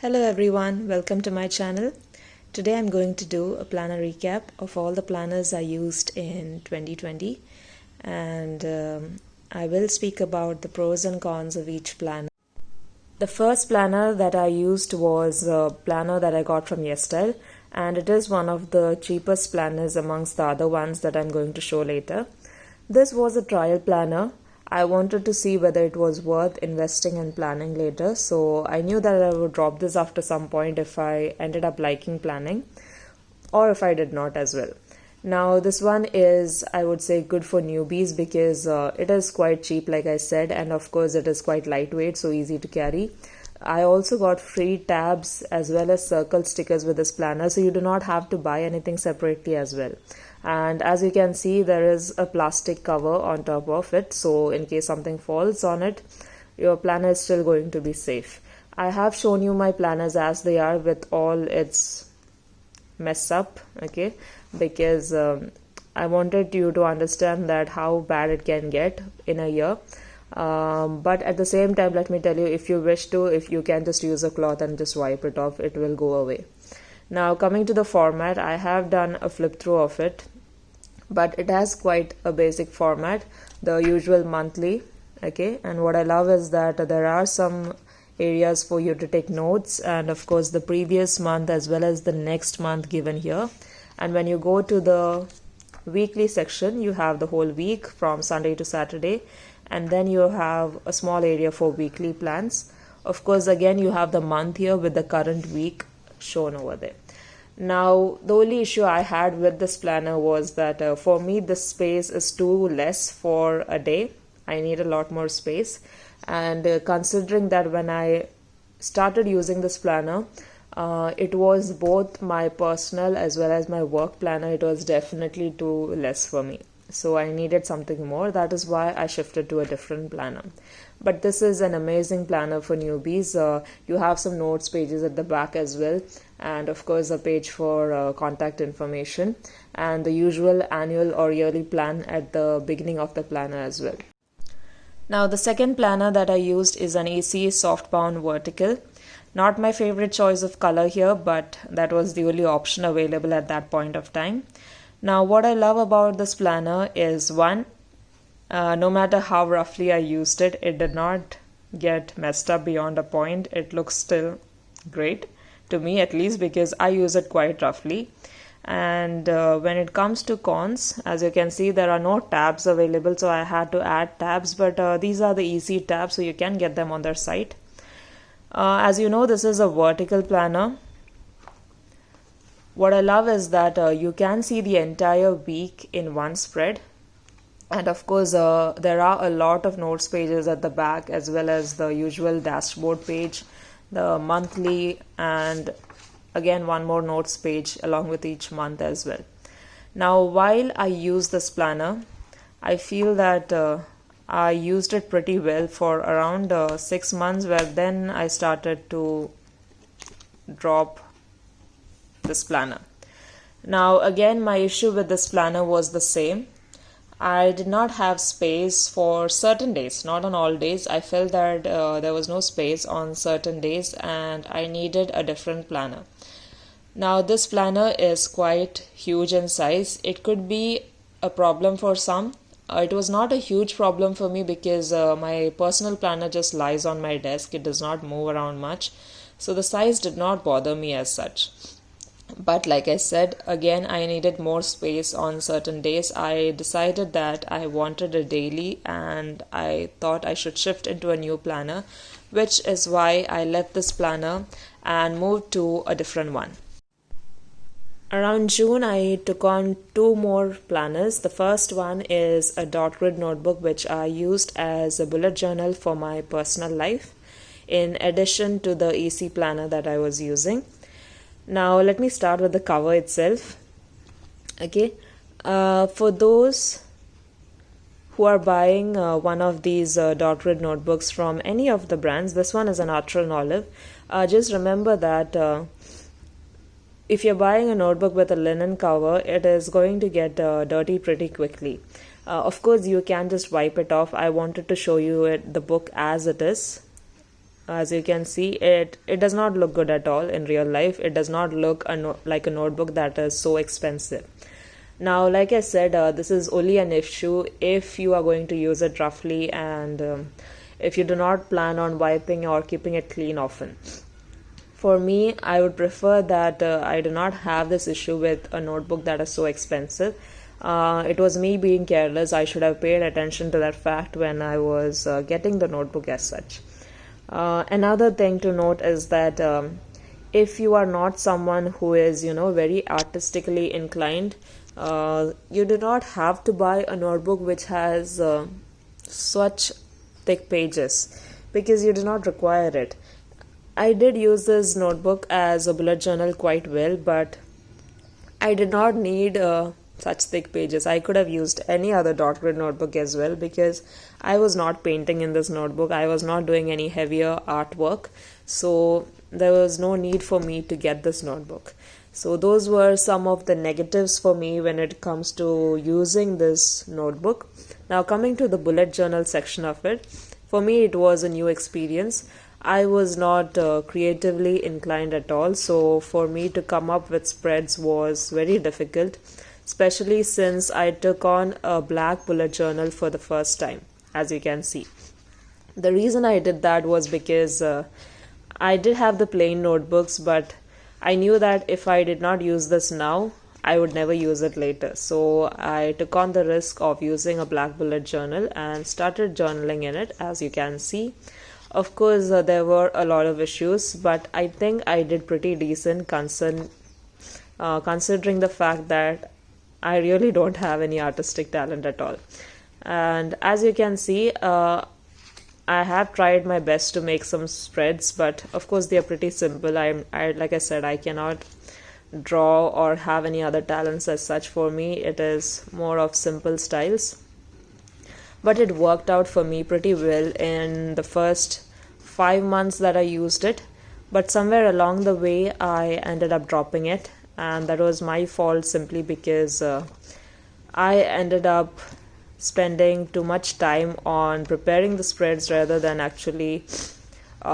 Hello everyone, welcome to my channel. Today I'm going to do a planner recap of all the planners I used in 2020 and I will speak about the pros and cons of each planner. The first planner that I used was a planner that I got from YesStyle, and it is one of the cheapest planners amongst the other ones that I'm going to show later. This was a trial planner. I wanted to see whether it was worth investing in planning later, so I knew that I would drop this after some point if I ended up liking planning, or if I did not as well. Now this one is, I would say, good for newbies because it is quite cheap, like I said, and of course it is quite lightweight, so easy to carry. I also got free tabs as well as circle stickers with this planner, so you do not have to buy anything separately as well. And as you can see, there is a plastic cover on top of it, so in case something falls on it, your planner is still going to be safe. I have shown you my planners as they are with all its mess up, okay, because I wanted you to understand that how bad it can get in a year. But at the same time, let me tell you, if you wish to, if you can just use a cloth and just wipe it off, it will go away. Now coming to the format, I have done a flip through of it, but it has quite a basic format, the usual monthly, okay. And what I love is that there are some areas for you to take notes, and of course the previous month as well as the next month given here. And when you go to the weekly section, you have the whole week from Sunday to Saturday, and then you have a small area for weekly plans. Of course, again you have the month here with the current week shown over there. Now the only issue I had with this planner was that for me the space is too less for a day. I need a lot more space, and considering that when I started using this planner, it was both my personal as well as my work planner. It was definitely too less for me, so I needed something more. That is why I shifted to a different planner. But this is an amazing planner for newbies. You have some notes pages at the back as well, and of course a page for contact information, and the usual annual or yearly plan at the beginning of the planner as well. Now the second planner that I used is an AC softbound vertical. Not my favorite choice of color here, but that was the only option available at that point of time. Now what I love about this planner is, one, no matter how roughly I used it, it did not get messed up beyond a point. It looks still great, to me at least, because I use it quite roughly. And when it comes to cons, as you can see, there are no tabs available, so I had to add tabs, but these are the easy tabs, so you can get them on their site. As you know, this is a vertical planner. What I love is that you can see the entire week in one spread. And of course, there are a lot of notes pages at the back, as well as the usual dashboard page, the monthly, and again one more notes page along with each month as well. Now while I use this planner, I feel that I used it pretty well for around 6 months, where then I started to drop this planner. Now again, my issue with this planner was the same. I did not have space for certain days, not on all days. I felt that there was no space on certain days and I needed a different planner. Now this planner is quite huge in size. It could be a problem for some. It was not a huge problem for me because my personal planner just lies on my desk. It does not move around much. So the size did not bother me as such. But like I said, again, I needed more space on certain days. I decided that I wanted a daily, and I thought I should shift into a new planner, which is why I left this planner and moved to a different one. Around June, I took on 2 more planners. The first one is a dot grid notebook, which I used as a bullet journal for my personal life, in addition to the AC planner that I was using. Now let me start with the cover itself. Okay, for those who are buying one of these dot grid notebooks from any of the brands, this one is an Natural Olive. Just remember that if you're buying a notebook with a linen cover, it is going to get dirty pretty quickly. Of course, you can just wipe it off. I wanted to show you the book as it is. As you can see, it does not look good at all in real life. It does not look like a notebook that is so expensive. Now, like I said, this is only an issue if you are going to use it roughly, and if you do not plan on wiping or keeping it clean often. For me, I would prefer that I do not have this issue with a notebook that is so expensive. It was me being careless. I should have paid attention to that fact when I was getting the notebook as such. Another thing to note is that if you are not someone who is, very artistically inclined, you do not have to buy a notebook which has such thick pages, because you do not require it. I did use this notebook as a bullet journal quite well, but I did not need such thick pages. I could have used any other dot grid notebook as well, because I was not painting in this notebook. I was not doing any heavier artwork, so there was no need for me to get this notebook. So those were some of the negatives for me when it comes to using this notebook. Now, coming to the bullet journal section of it, for me it was a new experience. I was not creatively inclined at all, so for me to come up with spreads was very difficult, especially since I took on a black bullet journal for the first time, as you can see. The reason I did that was because I did have the plain notebooks, but I knew that if I did not use this now, I would never use it later. So I took on the risk of using a black bullet journal and started journaling in it, as you can see. Of course, there were a lot of issues, but I think I did pretty decent considering the fact that I really don't have any artistic talent at all. And as you can see, I have tried my best to make some spreads, but of course they are pretty simple. Like I said, I cannot draw or have any other talents as such. For me, it is more of simple styles. But it worked out for me pretty well in the first 5 months that I used it. But somewhere along the way, I ended up dropping it, and that was my fault, simply because I ended up spending too much time on preparing the spreads rather than actually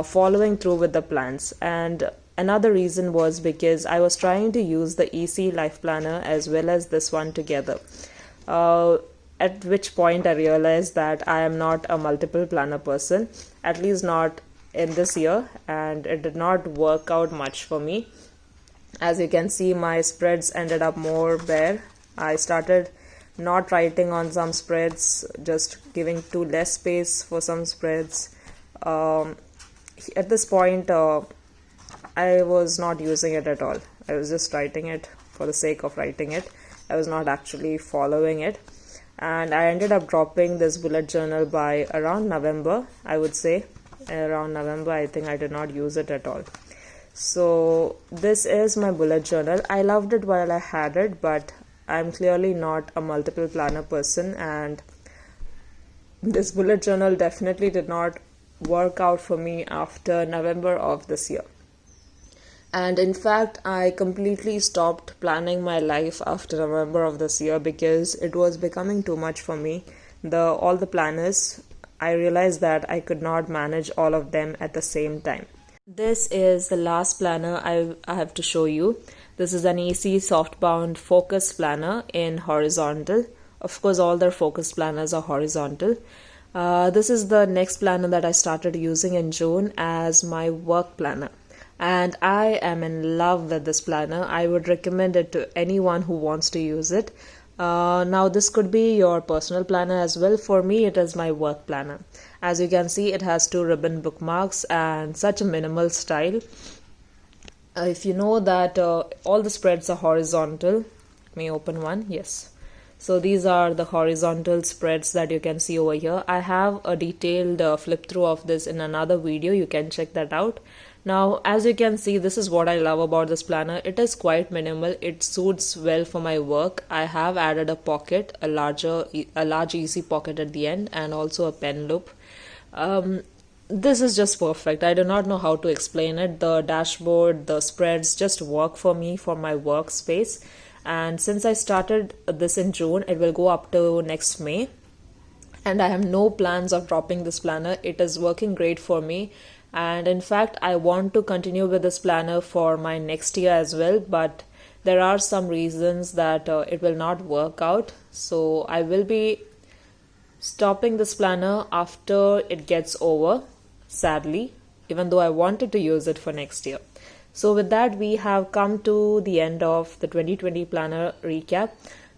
following through with the plans. And another reason was because I was trying to use the EC Life Planner as well as this one together. At which point I realized that I am not a multiple planner person, at least not in this year, and it did not work out much for me. As you can see, my spreads ended up more bare. I started not writing on some spreads, just giving too less space for some spreads. At this point, I was not using it at all. I was just writing it for the sake of writing it. I was not actually following it. And I ended up dropping this bullet journal by around November, I would say. Around November, I think I did not use it at all. So this is my bullet journal. I loved it while I had it, but I'm clearly not a multiple planner person, and this bullet journal definitely did not work out for me after November of this year. And in fact, I completely stopped planning my life after November of this year because it was becoming too much for me. All the planners, I realized that I could not manage all of them at the same time. This is the last planner I have to show you. This is an EC softbound focus planner in horizontal. Of course, all their focus planners are horizontal. This is the next planner that I started using in June as my work planner. And I am in love with this planner. I would recommend it to anyone who wants to use it. Now, this could be your personal planner as well. For me, it is my work planner. As you can see, it has 2 ribbon bookmarks and such a minimal style. If you know that all the spreads are horizontal, let me open one. Yes. So these are the horizontal spreads that you can see over here. I have a detailed flip through of this in another video. You can check that out. Now, as you can see, this is what I love about this planner. It is quite minimal. It suits well for my work. I have added a pocket, a large easy pocket at the end, and also a pen loop. This is just perfect. I do not know how to explain it. The dashboard, the spreads just work for me for my workspace. And since I started this in June, it will go up to next May. And I have no plans of dropping this planner. It is working great for me. and in fact I want to continue with this planner for my next year as well, but there are some reasons that it will not work out, so I will be stopping this planner after it gets over, sadly, even though I wanted to use it for next year. So with that, we have come to the end of the 2020 planner recap.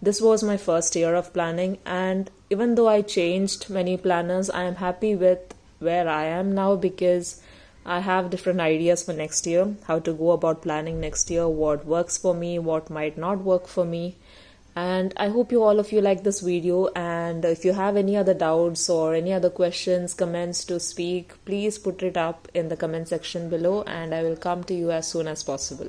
This was my first year of planning, and even though I changed many planners, I am happy with where I am now, because I have different ideas for next year, how to go about planning next year, what works for me, what might not work for me. And I hope all of you like this video, and if you have any other doubts or any other questions, comments to speak, please put it up in the comment section below, and I will come to you as soon as possible.